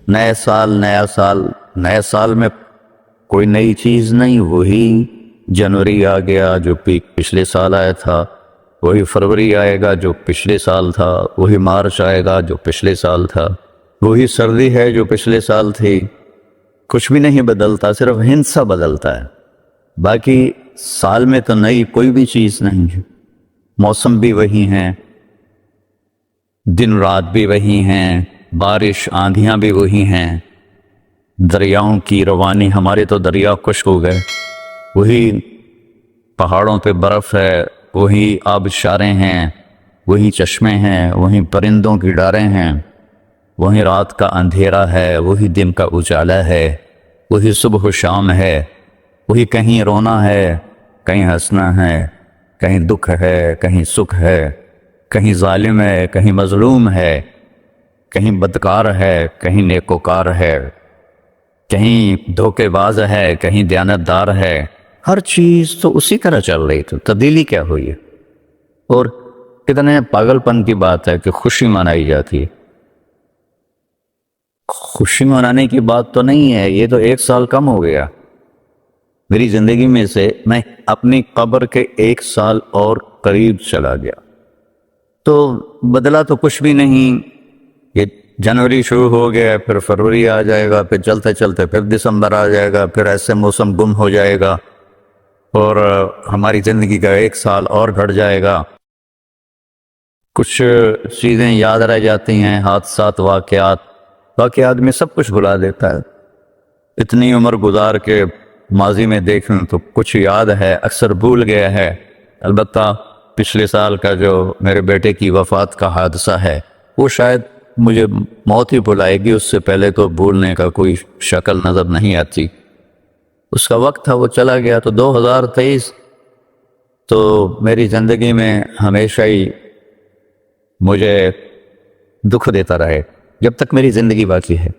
نئے سال نیا سال، نئے سال میں کوئی نئی چیز نہیں، وہی جنوری آ گیا جو پچھلے سال آیا تھا، وہی فروری آئے گا جو پچھلے سال تھا، وہی مارچ آئے گا جو پچھلے سال تھا، وہی سردی ہے جو پچھلے سال تھی۔ کچھ بھی نہیں بدلتا، صرف ہندسہ بدلتا ہے، باقی سال میں تو نئی کوئی بھی چیز نہیں ہے۔ موسم بھی وہی ہیں، دن رات بھی وہی ہیں، بارش آندھیاں بھی وہی ہیں، دریاؤں کی روانی، ہمارے تو دریا خشک ہو گئے، وہی پہاڑوں پہ برف ہے، وہی آبشاریں ہیں، وہی چشمے ہیں، وہی پرندوں کی ڈاریں ہیں، وہی رات کا اندھیرا ہے، وہی دن کا اجالا ہے، وہی صبح و شام ہے، وہی کہیں رونا ہے، کہیں ہنسنا ہے، کہیں دکھ ہے، کہیں سکھ ہے، کہیں ظالم ہے، کہیں مظلوم ہے، کہیں بدکار ہے، کہیں نیکوکار ہے، کہیں دھوکے باز ہے، کہیں دیانتدار ہے۔ ہر چیز تو اسی طرح چل رہی، تو تبدیلی کیا ہوئی ہے؟ اور کتنے پاگل پن کی بات ہے کہ خوشی منائی جاتی ہے۔ خوشی منانے کی بات تو نہیں ہے، یہ تو 1 سال کم ہو گیا میری زندگی میں سے، میں اپنی قبر کے 1 سال اور قریب چلا گیا، تو بدلا تو کچھ بھی نہیں۔ یہ جنوری شروع ہو گیا، پھر فروری آ جائے گا، پھر چلتے چلتے پھر دسمبر آ جائے گا، پھر ایسے موسم گم ہو جائے گا، اور ہماری زندگی کا 1 سال اور گھٹ جائے گا۔ کچھ چیزیں یاد رہ جاتی ہیں، حادثات، واقعات میں سب کچھ بھلا دیتا ہے۔ اتنی عمر گزار کے ماضی میں دیکھیں تو کچھ یاد ہے، اکثر بھول گیا ہے۔ البتہ پچھلے سال کا جو میرے بیٹے کی وفات کا حادثہ ہے، وہ شاید مجھے موت ہی بھلائے گی، اس سے پہلے تو بھولنے کا کوئی شکل نظر نہیں آتی۔ اس کا وقت تھا، وہ چلا گیا۔ تو 2023 تو میری زندگی میں ہمیشہ ہی مجھے دکھ دیتا رہے جب تک میری زندگی باقی ہے۔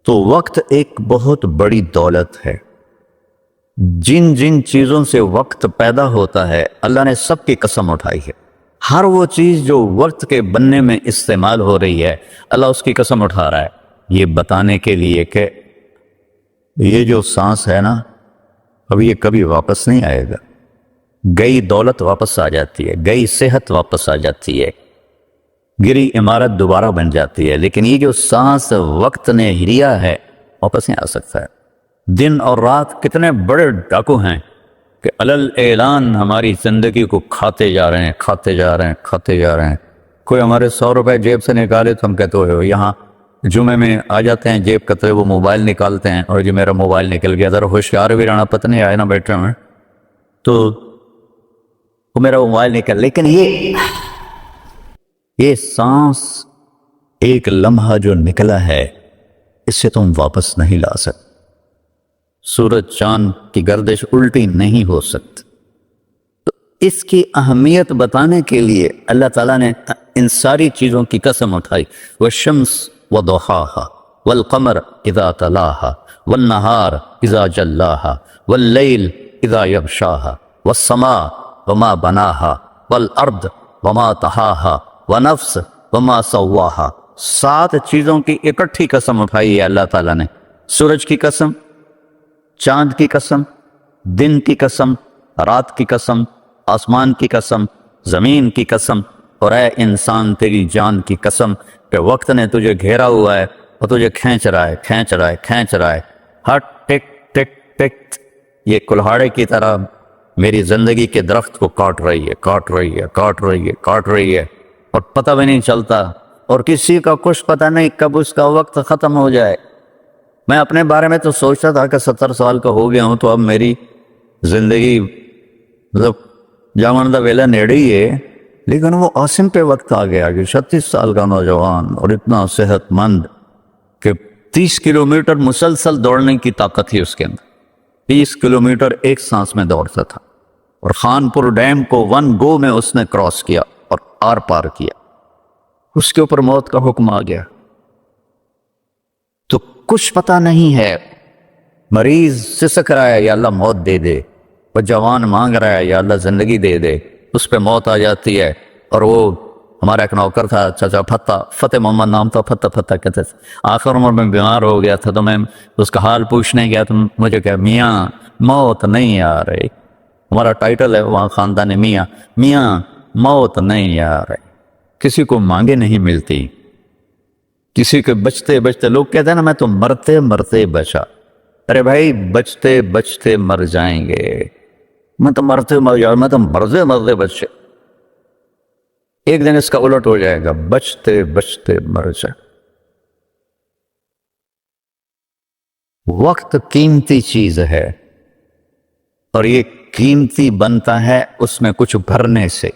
تو وقت ایک بہت بڑی دولت ہے۔ جن جن چیزوں سے وقت پیدا ہوتا ہے، اللہ نے سب کی قسم اٹھائی ہے۔ ہر وہ چیز جو وقت کے بننے میں استعمال ہو رہی ہے، اللہ اس کی قسم اٹھا رہا ہے، یہ بتانے کے لیے کہ یہ جو سانس ہے نا، اب یہ کبھی واپس نہیں آئے گا۔ گئی دولت واپس آ جاتی ہے، گئی صحت واپس آ جاتی ہے، گری عمارت دوبارہ بن جاتی ہے، لیکن یہ جو سانس وقت نے ہریا ہے، واپس نہیں آ سکتا ہے۔ دن اور رات کتنے بڑے ڈاکو ہیں کہ علل اعلان ہماری زندگی کو کھاتے جا رہے ہیں، کھاتے جا رہے ہیں، کھاتے جا رہے ہیں۔ کوئی ہمارے 100 روپے جیب سے نکالے تو ہم کہتے ہوئے یہاں جمعے میں آ جاتے ہیں، جیب کترے وہ موبائل نکالتے ہیں، اور جو میرا موبائل نکل گیا، ذرا ہوشیار بھی رہنا، پتہ نہیں آئے نا بیٹھے میں تو وہ میرا موبائل نکل۔ لیکن یہ سانس ایک لمحہ جو نکلا ہے، اس سے تم واپس نہیں لا سکتے۔ سورج چاند کی گردش الٹی نہیں ہو سکتی۔ تو اس کی اہمیت بتانے کے لیے اللہ تعالیٰ نے ان ساری چیزوں کی قسم اٹھائی۔ والشمس وضحاها والقمر اذا تلاها والنہار اذا جلاها واللیل اذا یغشاها والسماء وما بناها والارض وما طحاها ونفس وما سواها۔ 7 چیزوں کی اکٹھی قسم اٹھائی ہے اللہ تعالیٰ نے۔ سورج کی قسم، چاند کی قسم، دن کی قسم، رات کی قسم، آسمان کی قسم، زمین کی قسم، اور اے انسان تیری جان کی قسم کہ وقت نے تجھے گھیرا ہوا ہے اور تجھے کھینچ رہا ہے، کھینچ رہا ہے، کھینچ رہا ہے۔ ہر ٹک ٹک ٹک یہ کلہاڑے کی طرح میری زندگی کے درخت کو کاٹ رہی ہے، کاٹ رہی ہے، کاٹ رہی ہے، کاٹ رہی ہے، اور پتہ بھی نہیں چلتا، اور کسی کا کچھ پتہ نہیں کب اس کا وقت ختم ہو جائے۔ میں اپنے بارے میں تو سوچتا تھا کہ 70 سال کا ہو گیا ہوں، تو اب میری زندگی مطلب جامن دا ویلا نیڑے ہی ہے، لیکن وہ عاصم پہ وقت آ گیا کہ 36 سال کا نوجوان اور اتنا صحت مند کہ 30 کلومیٹر مسلسل دوڑنے کی طاقت تھی اس کے اندر، 30 کلومیٹر ایک سانس میں دوڑتا تھا، اور خانپور ڈیم کو 1 گو میں اس نے کراس کیا اور آر پار کیا۔ اس کے اوپر موت کا حکم آ گیا۔ تو کچھ پتہ نہیں ہے، مریض سسک رہا ہے یا اللہ موت دے دے، وہ جوان مانگ رہا ہے یا اللہ زندگی دے دے، اس پہ موت آ جاتی ہے، اور وہ ہمارا ایک نوکر تھا چچا فتح محمد نام تھا، فتح کہتے تھے. آخر عمر میں بیمار ہو گیا تھا تو میں اس کا حال پوچھنے گیا تو مجھے کہا میاں موت نہیں آ رہی. ہمارا ٹائٹل ہے وہاں خاندان میاں موت نہیں آ رہی. کسی کو مانگے نہیں ملتی، کسی کے بچتے بچتے لوگ کہتے ہیں نا میں تو مرتے مرتے بچا. ارے بھائی بچتے بچتے مر جائیں گے. میں تو مرتے مرتے بچے. ایک دن اس کا الٹ ہو جائے گا، بچتے بچتے مر جائے. وقت قیمتی چیز ہے اور یہ قیمتی بنتا ہے اس میں کچھ بھرنے سے،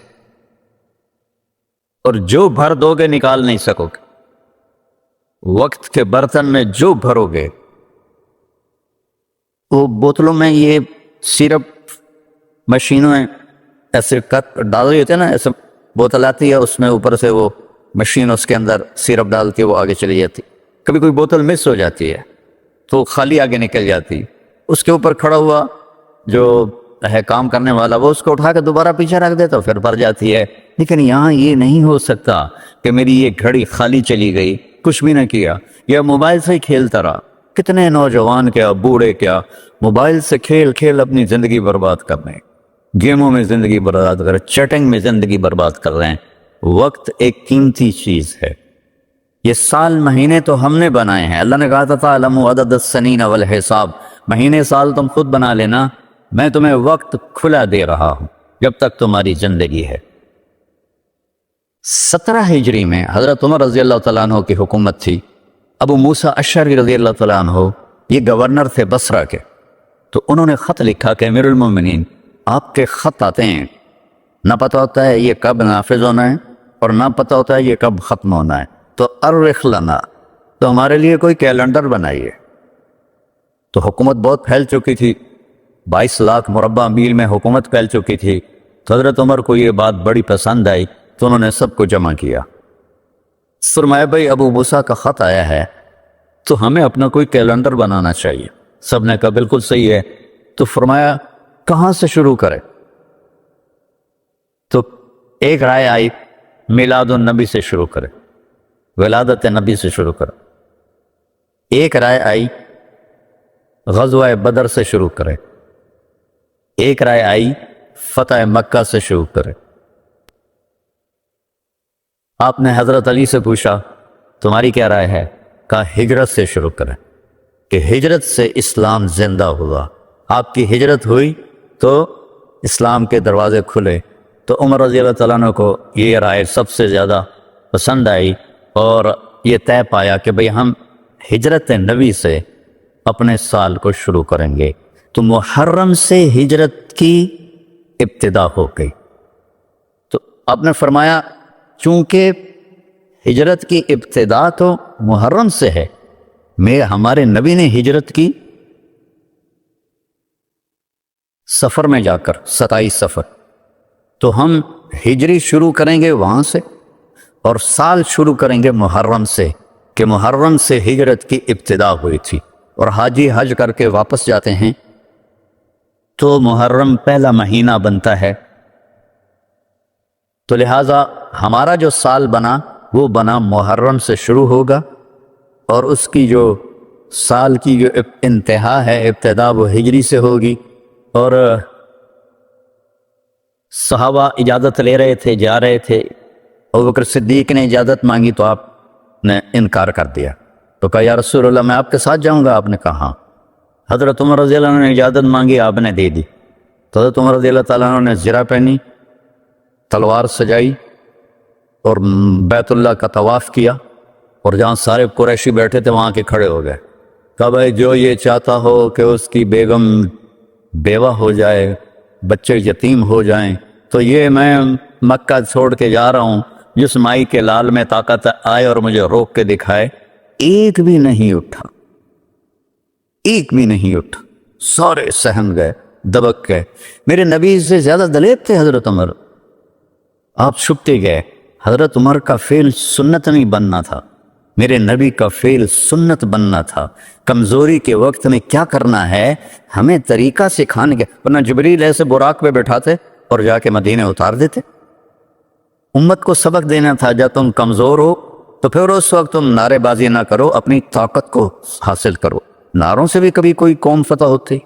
اور جو بھر دو گے نکال نہیں سکو گے. وقت کے برتن میں جو بھرو گے، وہ بوتلوں میں یہ سیرپ مشینوں میں ایسے کٹ ڈال رہی ہوتے ہیں نا، ایسے بوتل آتی ہے اس میں اوپر سے وہ مشین اس کے اندر سیرپ ڈال کے وہ آگے چلی جاتی. کبھی کوئی بوتل مس ہو جاتی ہے تو خالی آگے نکل جاتی، اس کے اوپر کھڑا ہوا جو ہے کام کرنے والا وہ اس کو اٹھا کے دوبارہ پیچھے رکھ دیتا پھر بھر جاتی ہے. لیکن یہاں یہ نہیں ہو سکتا کہ میری یہ گھڑی خالی چلی گئی، کچھ بھی نہ کیا، یا موبائل سے ہی کھیلتا رہا. کتنے نوجوان کیا بوڑھے کیا موبائل سے کھیل کھیل اپنی زندگی برباد کر رہے ہیں، گیموں میں زندگی برباد کر رہے ہیں، چیٹنگ میں زندگی برباد کر رہے ہیں. وقت ایک قیمتی چیز ہے. یہ سال مہینے تو ہم نے بنائے ہیں. اللہ نے کہا تھا فَاعْلَمُوا عَدَدَ السِّنِينَ وَالْحِسَابَ، مہینے سال تم خود بنا لینا، میں تمہیں وقت کھلا دے رہا ہوں جب تک تمہاری زندگی ہے. 17 ہجری میں حضرت عمر رضی اللہ تعالیٰ عنہ کی حکومت تھی. ابو موسیٰ اشعری رضی اللہ تعالیٰ عنہ یہ گورنر تھے بصرہ کے. تو انہوں نے خط لکھا کہ امیر المومنین آپ کے خط آتے ہیں، نہ پتہ ہوتا ہے یہ کب نافذ ہونا ہے اور نہ پتہ ہوتا ہے یہ کب ختم ہونا ہے، تو ارخ لنا، تو ہمارے لیے کوئی کیلنڈر بنائیے. تو حکومت بہت پھیل چکی تھی، 22 لاکھ مربع میل میں حکومت پھیل چکی تھی. تو حضرت عمر کو یہ بات بڑی پسند آئی تو انہوں نے سب کو جمع کیا. فرمایا بھائی ابو موسیٰ کا خط آیا ہے تو ہمیں اپنا کوئی کیلنڈر بنانا چاہیے. سب نے کہا بالکل صحیح ہے. تو فرمایا کہاں سے شروع کرے؟ تو ایک رائے آئی میلاد النبی سے شروع کرے، ولادت نبی سے شروع کرے. ایک رائے آئی غزوہ بدر سے شروع کرے. ایک رائے آئی فتح مکہ سے شروع کرے. آپ نے حضرت علی سے پوچھا تمہاری کیا رائے ہے؟ کہا ہجرت سے شروع کریں کہ ہجرت سے اسلام زندہ ہوا. آپ کی ہجرت ہوئی تو اسلام کے دروازے کھلے. تو عمر رضی اللہ تعالیٰ عنہ کو یہ رائے سب سے زیادہ پسند آئی اور یہ طے پایا کہ بھئی ہم ہجرت نبی سے اپنے سال کو شروع کریں گے. تو محرم سے ہجرت کی ابتدا ہو گئی. تو آپ نے فرمایا چونکہ ہجرت کی ابتدا تو محرم سے ہے، ہمارے نبی نے ہجرت کی سفر میں جا کر 27 سفر، تو ہم ہجری شروع کریں گے وہاں سے اور سال شروع کریں گے محرم سے کہ محرم سے ہجرت کی ابتدا ہوئی تھی. اور حاجی حج کر کے واپس جاتے ہیں تو محرم پہلا مہینہ بنتا ہے. تو لہٰذا ہمارا جو سال بنا وہ بنا محرم سے شروع ہوگا اور اس کی جو سال کی جو انتہا ہے ابتدا وہ ہجری سے ہوگی. اور صحابہ اجازت لے رہے تھے، جا رہے تھے. ابوبکر صدیق نے اجازت مانگی تو آپ نے انکار کر دیا. تو کہا یا رسول اللہ میں آپ کے ساتھ جاؤں گا. آپ نے کہا ہاں. حضرت عمر رضی اللہ عنہ نے اجازت مانگی، آپ نے دے دی. تو حضرت عمر رضی اللہ تعالیٰ عنہ نے زرہ پہنی، تلوار سجائی اور بیت اللہ کا طواف کیا اور جہاں سارے قریشی بیٹھے تھے وہاں کے کھڑے ہو گئے. کہا بھائی جو یہ چاہتا ہو کہ اس کی بیگم بیوہ ہو جائے، بچے یتیم ہو جائیں، تو یہ میں مکہ چھوڑ کے جا رہا ہوں. جس مائی کے لال میں طاقت آئے اور مجھے روک کے دکھائے. ایک بھی نہیں اٹھا، ایک بھی نہیں اٹھا. سارے سہم گئے، دبک گئے. میرے نبی سے زیادہ دلیر تھے حضرت عمر. آپ چھپتے گئے. حضرت عمر کا فعل سنت نہیں بننا تھا، میرے نبی کا فعل سنت بننا تھا. کمزوری کے وقت میں کیا کرنا ہے ہمیں طریقہ سکھانے کے، ورنہ جبریل ایسے براق پہ بٹھاتے اور جا کے مدینے اتار دیتے. امت کو سبق دینا تھا جب تم کمزور ہو تو پھر اس وقت تم نعرے بازی نہ کرو، اپنی طاقت کو حاصل کرو۔ نعروں سے بھی کبھی کوئی قوم فتح ہوتی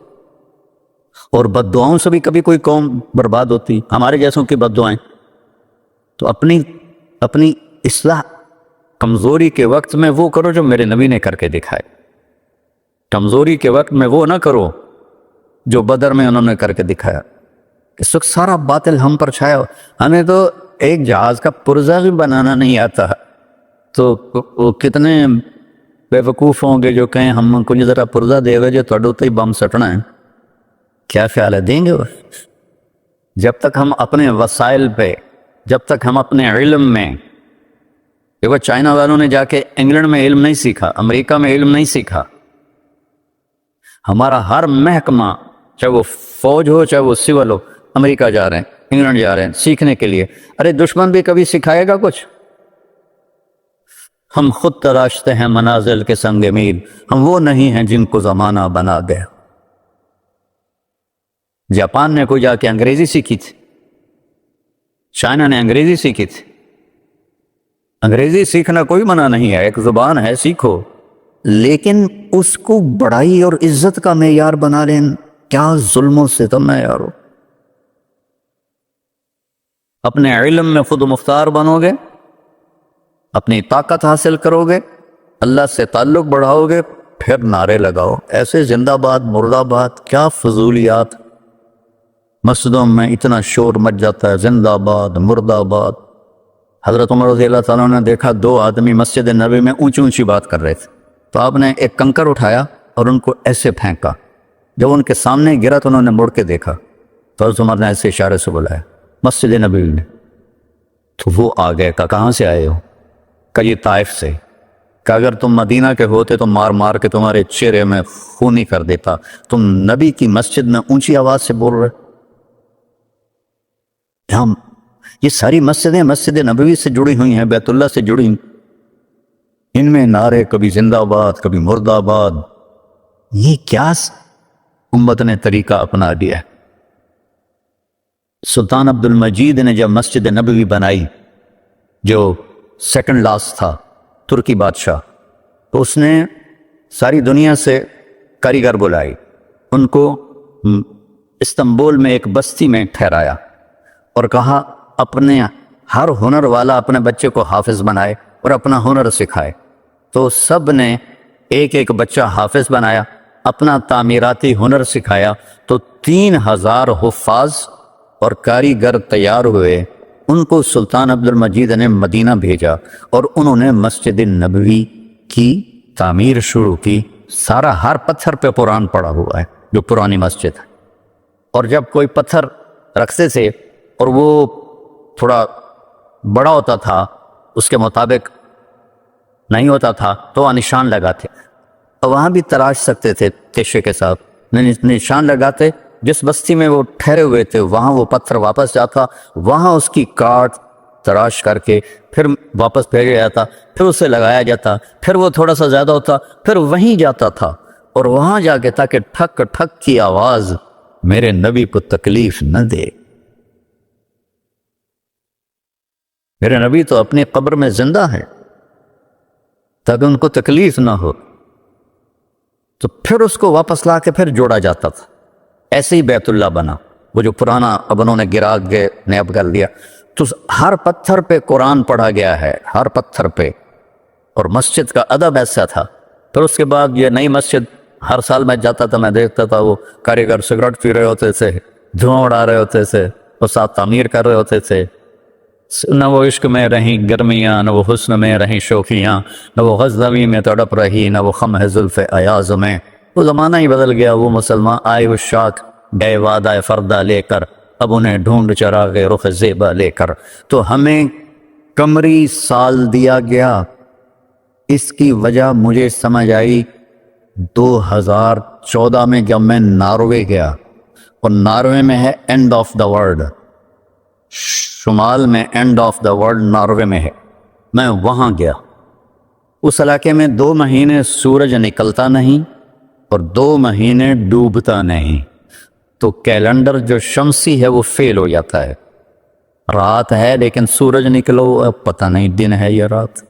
اور بد دعاؤں سے بھی کبھی کوئی قوم برباد ہوتی، ہمارے جیسوں کی بد دعائیں۔ تو اپنی اصلاح کمزوری کے وقت میں وہ کرو جو میرے نبی نے کر کے دکھائے، کمزوری کے وقت میں وہ نہ کرو جو بدر میں انہوں نے کر کے دکھایا۔ اس وقت سارا باطل ہم پر چھایا، ہمیں تو ایک جہاز کا پرزہ بھی بنانا نہیں آتا، تو وہ کتنے بے وقوف ہوں گے جو کہیں ہم کو ذرا پرزہ دے گا جو تھوڑے اتنے ہی بم سٹنا ہے۔ کیا خیال ہے دیں گے وہ؟ جب تک ہم اپنے وسائل پہ، جب تک ہم اپنے علم میں، دیکھو چائنا والوں نے جا کے انگلینڈ میں علم نہیں سیکھا، امریکہ میں علم نہیں سیکھا۔ ہمارا ہر محکمہ، چاہے وہ فوج ہو چاہے وہ سول ہو، امریکہ جا رہے ہیں، انگلینڈ جا رہے ہیں سیکھنے کے لیے۔ ارے دشمن بھی کبھی سکھائے گا کچھ؟ ہم خود تراشتے ہیں منازل کے سنگ میل، ہم وہ نہیں ہیں جن کو زمانہ بنا گیا۔ جاپان نے کوئی جا کے انگریزی سیکھی تھی، چائنا نے انگریزی سیکھی تھی۔ انگریزی سیکھنا کوئی منع نہیں ہے، ایک زبان ہے، سیکھو، لیکن اس کو بڑائی اور عزت کا معیار بنا لیں، کیا ظلم و ستم ہے یارو۔ اپنے علم میں خود مختار بنو گے، اپنی طاقت حاصل کرو گے، اللہ سے تعلق بڑھاؤ گے، پھر نعرے لگاؤ۔ ایسے زندہ باد مرد آباد، کیا فضولیات۔ مسجدوں میں اتنا شور مچ جاتا ہے، زندہ باد مرد آباد۔ حضرت عمر رضی اللہ تعالیٰ نے دیکھا دو آدمی مسجد نبوی میں اونچی اونچی بات کر رہے تھے، تو آپ نے ایک کنکر اٹھایا اور ان کو ایسے پھینکا، جب ان کے سامنے گرا تو انہوں نے مڑ کے دیکھا، تو حضرت عمر نے ایسے اشارے سے بلایا مسجد نبوی میں، تو وہ آ گئے، کہا کہاں سے آئے ہو؟ کہ یہ طائف سے۔ کہ اگر تم مدینہ کے ہوتے تو مار مار کے تمہارے چہرے میں خونی کر دیتا، تم نبی کی مسجد میں اونچی آواز سے بول رہے۔ ہم یہ ساری مسجدیں مسجد نبوی سے جڑی ہوئی ہیں، بیت اللہ سے جڑی، ان میں نعرے کبھی زندہ باد کبھی مرد آباد، یہ کیا امت نے طریقہ اپنا دیا ہے۔ سلطان عبد المجید نے جب مسجد نبوی بنائی، جو سیکنڈ لاسٹ تھا ترکی بادشاہ، تو اس نے ساری دنیا سے کاریگر بلائی، ان کو استنبول میں ایک بستی میں ٹھہرایا اور کہا اپنے ہر ہنر والا اپنے بچے کو حافظ بنائے اور اپنا ہنر سکھائے۔ تو سب نے ایک ایک بچہ حافظ بنایا، اپنا تعمیراتی ہنر سکھایا، تو 3000 حفاظ اور کاریگر تیار ہوئے۔ ان کو سلطان عبد المجید نے مدینہ بھیجا اور انہوں نے مسجد نبوی کی تعمیر شروع کی۔ سارا ہر پتھر پہ قرآن پڑا ہوا ہے، جو پرانی مسجد ہے، اور جب کوئی پتھر رکھتے تھے اور وہ تھوڑا بڑا ہوتا تھا، اس کے مطابق نہیں ہوتا تھا، تو وہ نشان لگاتے، اور وہاں بھی تراش سکتے تھے تیشے کے ساتھ، نشان لگاتے۔ جس بستی میں وہ ٹھہرے ہوئے تھے وہاں وہ پتھر واپس جاتا، وہاں اس کی کاٹ تراش کر کے پھر واپس بھیجا جاتا، پھر اسے لگایا جاتا، پھر وہ تھوڑا سا زیادہ ہوتا، پھر وہیں جاتا تھا، اور وہاں جا کے تاکہ ٹھک ٹھک کی آواز میرے نبی کو تکلیف نہ دے۔ میرے نبی تو اپنی قبر میں زندہ ہے، تاکہ ان کو تکلیف نہ ہو، تو پھر اس کو واپس لا کے پھر جوڑا جاتا تھا۔ ایسے ہی بیت اللہ بنا، وہ جو پرانا اب انہوں نے گرا کے نیب کر لیا، تو ہر پتھر پہ قرآن پڑھا گیا ہے، ہر پتھر پہ، اور مسجد کا ادب ایسا تھا۔ پھر اس کے بعد یہ نئی مسجد، ہر سال میں جاتا تھا، میں دیکھتا تھا وہ کاریگر سگریٹ پی رہے ہوتے تھے، دھواں اڑا رہے ہوتے تھے، اور ساتھ تعمیر کر رہے ہوتے تھے۔ نہ وہ عشق میں رہیں گرمیاں، نہ وہ حسن میں رہیں شوخیاں، نہ وہ غزنوی میں تڑپ رہی، نہ وہ خم ہے زلف ایاز میں۔ وہ زمانہ ہی بدل گیا، وہ مسلمان آئے وہ شاک گئے وعدہ فردہ لے کر، اب انہیں ڈھونڈ چراغ رخ زیبا لے کر۔ تو ہمیں قمری سال دیا گیا، اس کی وجہ مجھے سمجھ آئی 2014 میں جب میں ناروے گیا، اور ناروے میں ہے اینڈ آف دا ورلڈ، شمال میں and of the world Norway میں ہے۔ میں وہاں گیا، اس علاقے میں 2 مہینے سورج نکلتا نہیں اور 2 مہینے ڈوبتا نہیں، تو کیلنڈر جو شمسی ہے وہ فیل ہو جاتا ہے، رات ہے لیکن سورج نکلا ہوا ہے، پتہ نہیں دن ہے یا رات،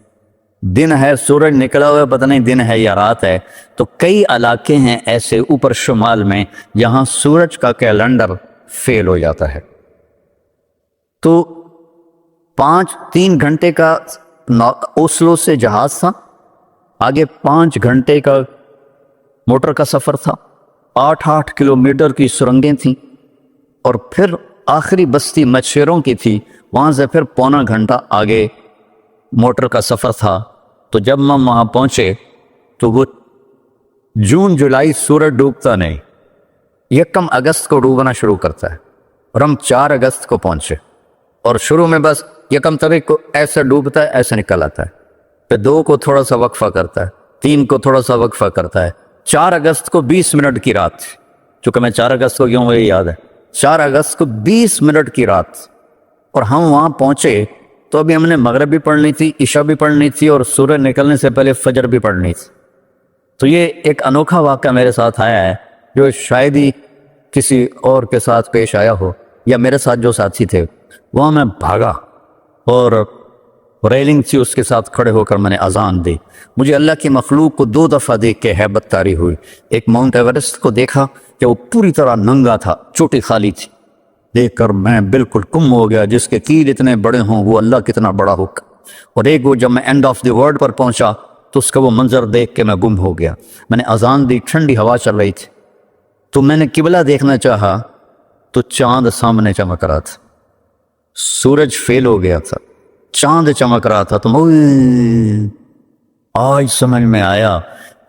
دن ہے سورج نکلا ہوا ہے، پتہ نہیں دن ہے یا رات ہے۔ تو کئی علاقے ہیں ایسے اوپر شمال میں جہاں سورج کا کیلنڈر فیل ہو جاتا ہے۔ تو 3 گھنٹے کا اوسلو سے جہاز تھا، آگے 5 گھنٹے کا موٹر کا سفر تھا، 8 کلومیٹر کی سرنگیں تھیں، اور پھر آخری بستی مچھیروں کی تھی، وہاں سے پھر 1.25 گھنٹہ آگے موٹر کا سفر تھا۔ تو جب ہم وہاں پہنچے تو وہ جون جولائی سورج ڈوبتا نہیں، 1 اگست کو ڈوبنا شروع کرتا ہے، اور ہم 4 اگست کو پہنچے، اور شروع میں بس 1 تاریخ کو ایسا ڈوبتا ہے ایسا نکل آتا ہے، پھر 2 کو تھوڑا سا وقفہ کرتا ہے، 3 کو تھوڑا سا وقفہ کرتا ہے، 4 اگست کو 20 منٹ کی رات تھی، چونکہ میں 4 اگست کو کیوں مجھے یاد ہے، 4 اگست کو 20 منٹ کی رات، اور ہم وہاں پہنچے تو ابھی ہم نے مغرب بھی پڑھنی تھی، عشاء بھی پڑھنی تھی، اور سورج نکلنے سے پہلے فجر بھی پڑھنی تھی۔ تو یہ ایک انوکھا واقعہ میرے ساتھ آیا ہے جو شاید ہی کسی اور کے ساتھ پیش آیا ہو، یا میرے ساتھ جو ساتھی تھے وہاں میں بھاگا اور ریلنگ تھی اس کے ساتھ کھڑے ہو کر میں نے اذان دی۔ مجھے اللہ کی مخلوق کو 2 دفعہ دیکھ کے ہیبت طاری ہوئی۔ ایک ماؤنٹ ایورسٹ کو دیکھا کہ وہ پوری طرح ننگا تھا، چوٹی خالی تھی، دیکھ کر میں بالکل گم ہو گیا، جس کے تیر اتنے بڑے ہوں وہ اللہ کتنا بڑا ہوگا۔ اور ایک وہ جب میں اینڈ آف دی ورلڈ پر پہنچا تو اس کا وہ منظر دیکھ کے میں گم ہو گیا۔ میں نے اذان دی، ٹھنڈی ہوا چل رہی تھی، تو میں نے قبلہ دیکھنا چاہا تو چاند سامنے چمک رہا تھا، سورج فیل ہو گیا تھا، چاند چمک رہا تھا۔ تو آج سمجھ میں آیا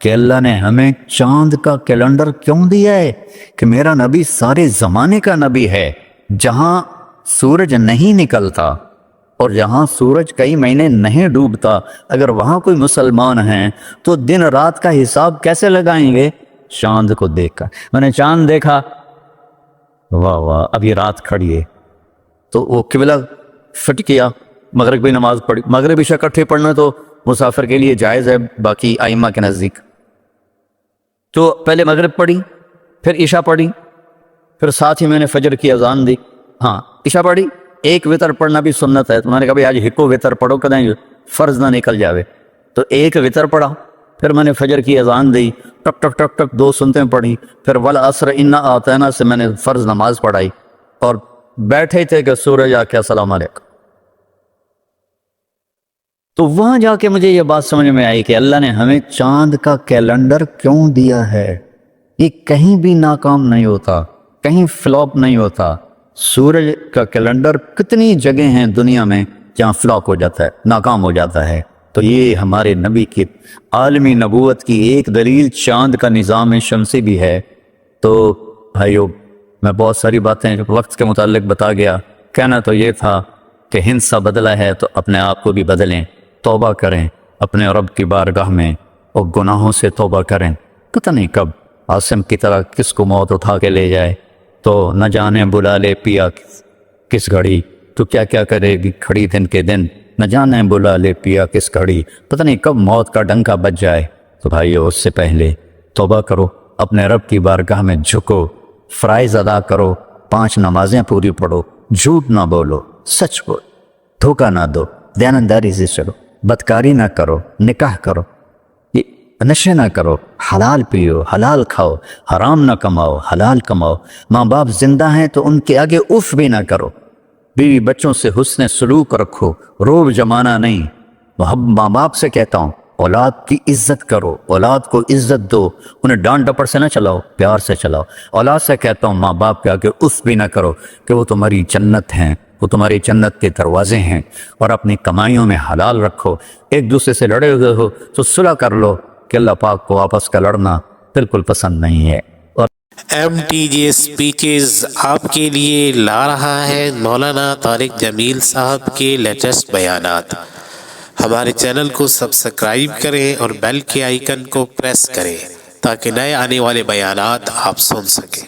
کہ اللہ نے ہمیں چاند کا کیلنڈر کیوں دیا ہے، کہ میرا نبی سارے زمانے کا نبی ہے۔ جہاں سورج نہیں نکلتا اور جہاں سورج کئی مہینے نہیں ڈوبتا، اگر وہاں کوئی مسلمان ہیں تو دن رات کا حساب کیسے لگائیں گے؟ چاند کو دیکھ کر۔ میں نے چاند دیکھا، واہ واہ اب یہ رات کھڑی ہے، تو وہ قبلہ فٹ کیا، مغرب کی نماز پڑھی۔ مغرب عشاء اکٹھے پڑھنا تو مسافر کے لیے جائز ہے باقی ائمہ کے نزدیک۔ تو پہلے مغرب پڑھی، پھر عشاء پڑھی، پھر ساتھ ہی میں نے فجر کی اذان دی۔ ہاں عشاء پڑھی، ایک وتر پڑھنا بھی سنت ہے، تو میں نے کہا بھائی آج ہکو وتر پڑھو کدیں فرض نہ نکل جاوے، تو ایک وتر پڑھا۔ پھر میں نے فجر کی اذان دی، ٹک ٹک ٹک ٹک 2 سنتیں پڑھی، پھر والعصر انا اعطینا سے میں نے فرض نماز پڑھائی، اور بیٹھے تھے کہ سورج آ کے السلام علیکم۔ تو وہاں جا کے مجھے یہ بات سمجھ میں آئی کہ اللہ نے ہمیں چاند کا کیلنڈر کیوں دیا ہے۔ یہ کہیں بھی ناکام نہیں ہوتا، کہیں فلاپ نہیں ہوتا۔ سورج کا کیلنڈر کتنی جگہ ہیں دنیا میں جہاں فلاپ ہو جاتا ہے، ناکام ہو جاتا ہے۔ تو یہ ہمارے نبی کی عالمی نبوت کی ایک دلیل چاند کا نظام شمسی بھی ہے۔ تو بھائیو، میں بہت ساری باتیں وقت کے متعلق بتا گیا، کہنا تو یہ تھا کہ ہندسہ بدلا ہے تو اپنے آپ کو بھی بدلیں، توبہ کریں اپنے رب کی بارگاہ میں، اور گناہوں سے توبہ کریں۔ پتہ نہیں کب عاصم کی طرح کس کو موت اٹھا کے لے جائے، تو نہ جانے بلا لے پیا کس گھڑی، تو کیا کیا کرے گی کھڑی دن کے دن، نہ جانے بلا لے پیا کس گھڑی، پتہ نہیں کب موت کا ڈنکا بج جائے۔ تو بھائیو اس سے پہلے توبہ کرو، اپنے رب کی بارگاہ میں جھکو، فرائض ادا کرو، 5 نمازیں پوری پڑھو، جھوٹ نہ بولو، سچ بول، دھوکہ نہ دو، دیانتداری سے چلو، بدکاری نہ کرو، نکاح کرو، نشے نہ کرو، حلال پیو، حلال کھاؤ، حرام نہ کماؤ، حلال کماؤ، ماں باپ زندہ ہیں تو ان کے آگے اف بھی نہ کرو، بیوی بچوں سے حسن سلوک رکھو، روب جمانا نہیں۔ ماں باپ سے کہتا ہوں اولاد کی عزت کرو، اولاد کو عزت دو، انہیں ڈانٹ ڈپٹ سے نہ چلاؤ، پیار سے چلاؤ۔ اولاد سے کہتا ہوں ماں باپ کے آگے اف بھی نہ کرو، کہ وہ تمہاری جنت ہیں، وہ تمہاری جنت کے دروازے ہیں، اور اپنی کمائیوں میں حلال رکھو۔ ایک دوسرے سے لڑے ہوئے ہو تو صلح کر لو، کہ اللہ پاک کو آپس کا لڑنا بالکل پسند نہیں ہے۔ اور MTJ اسپیچز آپ کے لیے لا رہا ہے مولانا طارق جمیل صاحب کے لیٹسٹ بیانات۔ ہمارے چینل کو سبسکرائب کریں اور بیل کے آئیکن کو پریس کریں تاکہ نئے آنے والے بیانات آپ سن سکیں۔